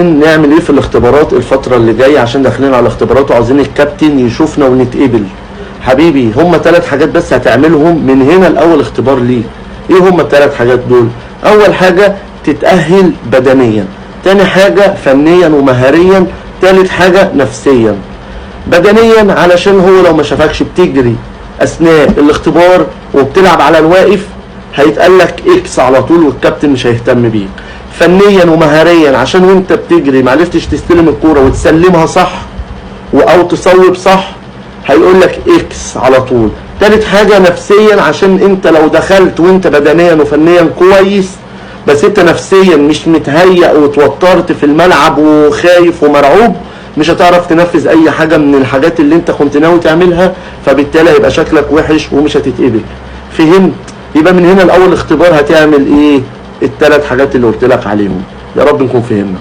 نعمل ايه في الاختبارات الفترة اللي جاية عشان داخلين على الاختبارات وعاوزين الكابتن يشوفنا ونتقبل؟ حبيبي هما 3 حاجات بس هتعملهم من هنا الاول اختبار ليه. ايه هما ال3 حاجات دول؟ اول حاجة تتأهل بدنيا، تاني حاجة فنيا ومهاريا، تالت حاجة نفسيا. بدنيا علشان هو لو ما شافكش بتجري اثناء الاختبار وبتلعب على الواقف هيتقالك اكس على طول والكابتن مش هيهتم بيك. فنيا ومهاريا عشان وانت بتجري معرفتش تستلم الكوره وتسلمها صح او تصوب صح هيقولك اكس على طول. تالت حاجه نفسيا عشان انت لو دخلت وانت بدنيا وفنيا كويس بس انت نفسيا مش متهيأ وتوترت في الملعب وخايف ومرعوب مش هتعرف تنفذ اي حاجه من الحاجات اللي انت كنت ناوي تعملها، فبالتالي هيبقى شكلك وحش ومش هتتقبل. فهمت؟ يبقى من هنا الاول اختبار هتعمل ايه؟ ال3 حاجات اللي قلت لك عليهم. يا رب نكون فهمنا.